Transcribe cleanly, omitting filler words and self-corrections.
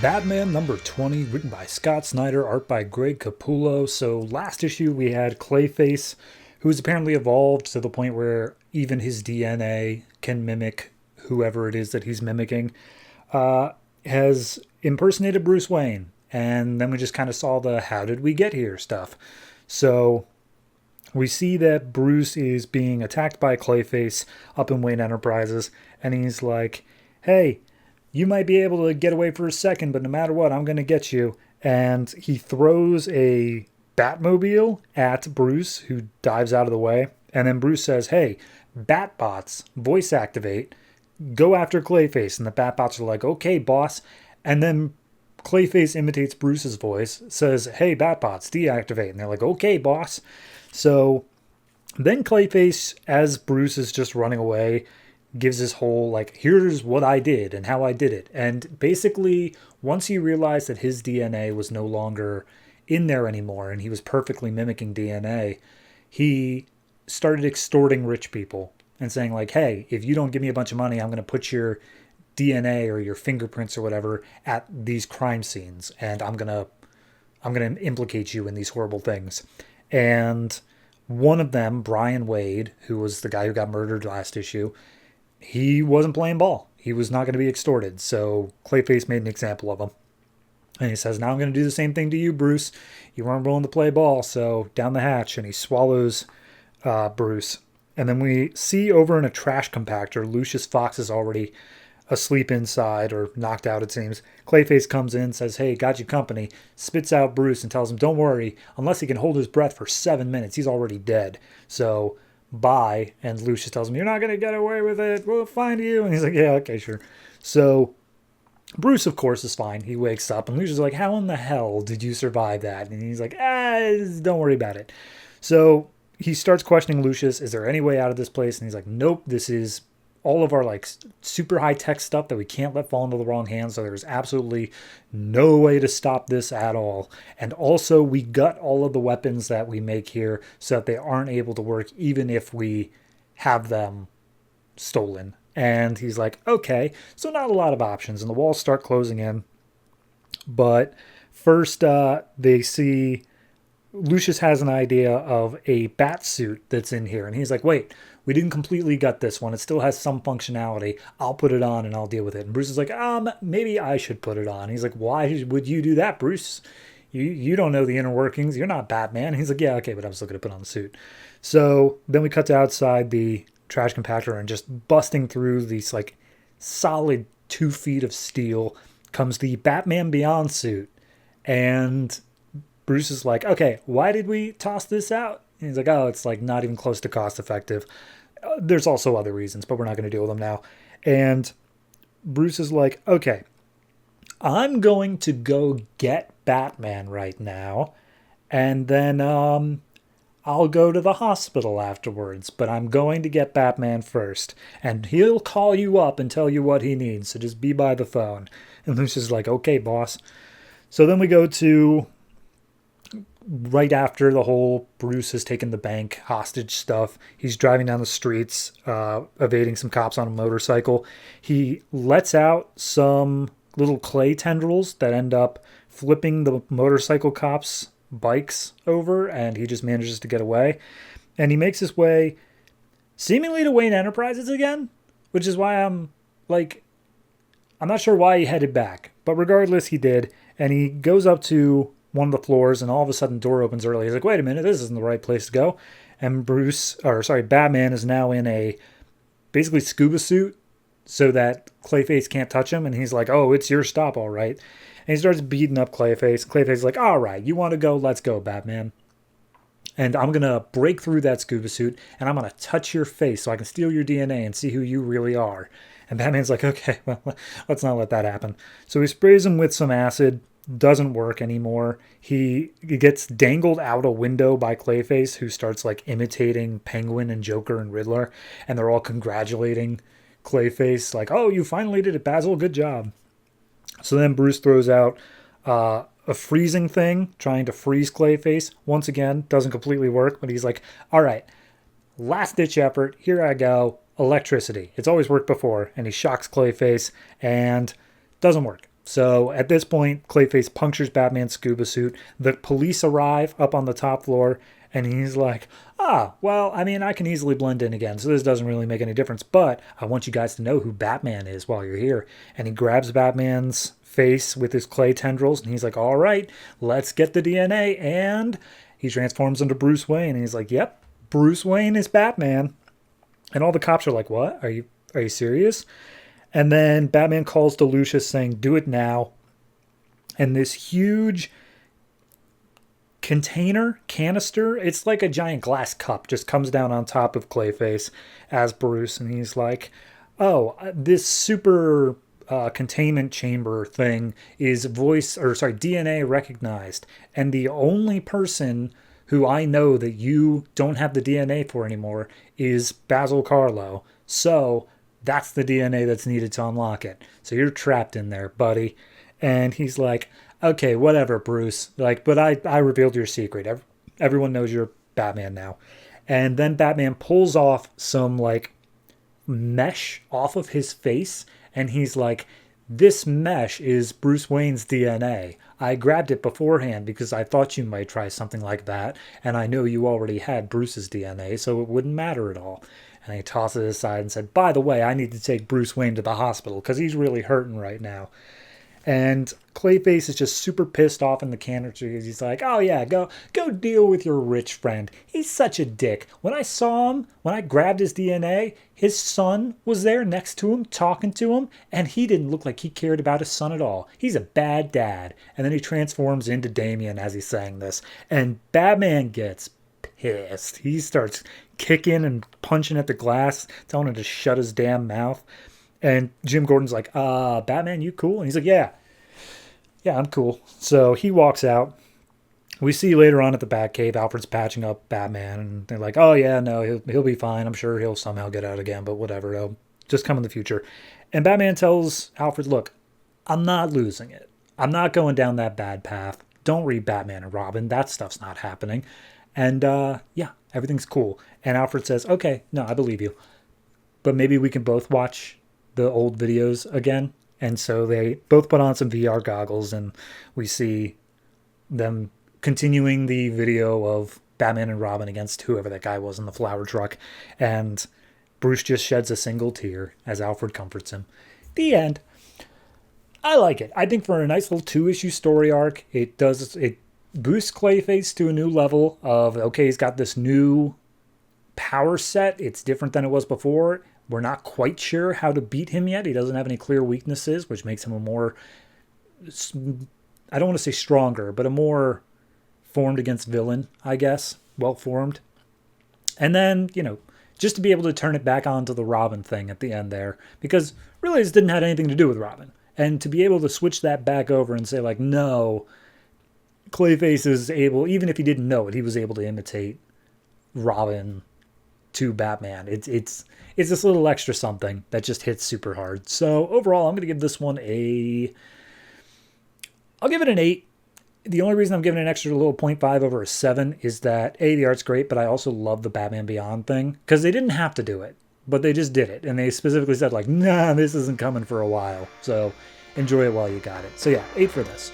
Batman number 20, written by Scott Snyder, art by Greg Capullo. So last issue we had Clayface, who's apparently evolved to the point where even his DNA can mimic whoever it is that he's mimicking, has impersonated Bruce Wayne. And then we just kind of saw the how did we get here stuff. So we see that Bruce is being attacked by Clayface up in Wayne Enterprises, and he's like, hey, you might be able to get away for a second, but no matter what, I'm going to get you. And he throws a Batmobile at Bruce, who dives out of the way. And then Bruce says, hey, Batbots, voice activate, go after Clayface. And the Batbots are like, okay, boss. And then Clayface imitates Bruce's voice, says, hey, Batbots, deactivate. And they're like, okay, boss. So then Clayface, as Bruce is just running away, gives this whole, like, here's what I did and how I did it. And basically, once he realized that his DNA was no longer in there anymore and he was perfectly mimicking DNA, he started extorting rich people and saying, like, hey, if you don't give me a bunch of money, I'm going to put your DNA or your fingerprints or whatever at these crime scenes, and I'm going to implicate you in these horrible things. And one of them, Brian Wade, who was the guy who got murdered last issue, he wasn't playing ball. He was not going to be extorted. So Clayface made an example of him. And he says, now I'm going to do the same thing to you, Bruce. You weren't willing to play ball, so down the hatch. And he swallows Bruce. And then we see over in a trash compactor, Lucius Fox is already asleep inside, or knocked out, it seems. Clayface comes in, says, hey, got you company, spits out Bruce and tells him, don't worry, unless he can hold his breath for 7 minutes, he's already dead. So bye. And Lucius tells him, you're not going to get away with it, we'll find you. And he's like, yeah, okay, sure. So Bruce, of course, is fine. He wakes up, and Lucius is like, how in the hell did you survive that? And he's like, don't worry about it. So he starts questioning Lucius, is there any way out of this place? And he's like, nope, this is all of our, like, super high-tech stuff that we can't let fall into the wrong hands, so there's absolutely no way to stop this at all. And also, we gut all of the weapons that we make here so that they aren't able to work even if we have them stolen. And he's like, okay, so not a lot of options, and the walls start closing in. But first, they see Lucius has an idea of a bat suit that's in here, and he's like, wait, we didn't completely gut this one. It still has some functionality. I'll put it on and I'll deal with it. And Bruce is like, maybe I should put it on. He's like, why would you do that, Bruce? You don't know the inner workings. You're not Batman. He's like, yeah, okay, but I'm still going to put on the suit. So then we cut to outside the trash compactor, and just busting through these, like, solid 2 feet of steel comes the Batman Beyond suit. And Bruce is like, okay, why did we toss this out? And he's like, oh, it's, like, not even close to cost effective. There's also other reasons, but we're not going to deal with them now. And Bruce is like, okay, I'm going to go get Batman right now, and then I'll go to the hospital afterwards, but I'm going to get Batman first, and he'll call you up and tell you what he needs, so just be by the phone. And Lucius is like, okay, boss. So then we go to right after the whole Bruce has taken the bank hostage stuff. He's driving down the streets, evading some cops on a motorcycle. He lets out some little clay tendrils that end up flipping the motorcycle cops' bikes over, and he just manages to get away. And he makes his way seemingly to Wayne Enterprises again, which is why I'm not sure why he headed back, but regardless, he did. And he goes up to one of the floors, and all of a sudden, door opens early. He's like, wait a minute, this isn't the right place to go. And Batman is now in a basically scuba suit so that Clayface can't touch him. And he's like, oh, it's your stop, all right. And he starts beating up Clayface. Clayface is like, all right, you want to go? Let's go, Batman. And I'm going to break through that scuba suit, and I'm going to touch your face so I can steal your DNA and see who you really are. And Batman's like, okay, well, let's not let that happen. So he sprays him with some acid. Doesn't work anymore. He gets dangled out a window by Clayface, who starts, like, imitating Penguin and Joker and Riddler, and they're all congratulating Clayface, like, oh, you finally did it, Basil, good job. So then Bruce throws out a freezing thing, trying to freeze Clayface. Once again, doesn't completely work, but he's like, all right, last ditch effort, here I go, electricity. It's always worked before. And he shocks Clayface, and doesn't work. So at this point, Clayface punctures Batman's scuba suit. The police arrive up on the top floor, and he's like, well, I mean, I can easily blend in again, so this doesn't really make any difference, but I want you guys to know who Batman is while you're here. And he grabs Batman's face with his clay tendrils, and he's like, all right, let's get the DNA. And he transforms into Bruce Wayne, and he's like, yep, Bruce Wayne is Batman. And all the cops are like, what? Are you serious? And then Batman calls to Lucius saying, do it now. And this huge canister, it's like a giant glass cup, just comes down on top of Clayface as Bruce. And he's like, oh, this super containment chamber thing is DNA recognized. And the only person who I know that you don't have the DNA for anymore is Basil Carlo. So that's the DNA that's needed to unlock it. So you're trapped in there, buddy. And he's like, okay, whatever, Bruce. Like, but I revealed your secret. Everyone knows you're Batman now. And then Batman pulls off some like mesh off of his face. And he's like, this mesh is Bruce Wayne's DNA. I grabbed it beforehand because I thought you might try something like that. And I know you already had Bruce's DNA, so it wouldn't matter at all. And he tosses it aside and said, by the way, I need to take Bruce Wayne to the hospital because he's really hurting right now. And Clayface is just super pissed off in the canister. He's like, oh yeah, go deal with your rich friend. He's such a dick. When I saw him, when I grabbed his DNA, his son was there next to him, talking to him, and he didn't look like he cared about his son at all. He's a bad dad. And then he transforms into Damian as he's saying this. And Batman gets pissed. He starts kicking and punching at the glass, telling him to shut his damn mouth. And Jim Gordon's like, Batman, you cool? And he's like, yeah, I'm cool. So he walks out. We see later on at the Batcave, Alfred's patching up Batman. And they're like, oh, yeah, no, he'll be fine. I'm sure he'll somehow get out again, but whatever. It'll just come in the future. And Batman tells Alfred, look, I'm not losing it. I'm not going down that bad path. Don't read Batman and Robin. That stuff's not happening. And, yeah, everything's cool. And Alfred says, okay, no, I believe you. But maybe we can both watch the old videos again. And so they both put on some VR goggles, and we see them continuing the video of Batman and Robin against whoever that guy was in the flower truck. And Bruce just sheds a single tear as Alfred comforts him. The end. I like it. I think for a nice little 2-issue story arc, it boosts Clayface to a new level of, okay, he's got this new power set. It's different than it was before. We're not quite sure how to beat him yet. He doesn't have any clear weaknesses, which makes him a more, I don't want to say stronger, but a more formed against villain, I guess. Well-formed. And then, just to be able to turn it back onto the Robin thing at the end there. Because really this didn't have anything to do with Robin. And to be able to switch that back over and say, like, no, Clayface is able, even if he didn't know it, he was able to imitate Robin to Batman. It's this little extra something that just hits super hard. So overall, I'm going to give this one I'll give it an 8. The only reason I'm giving it an extra little 0.5 over a 7 is that the art's great, but I also love the Batman Beyond thing because they didn't have to do it, but they just did it. And they specifically said, like, nah, this isn't coming for a while. So enjoy it while you got it. So yeah, 8 for this.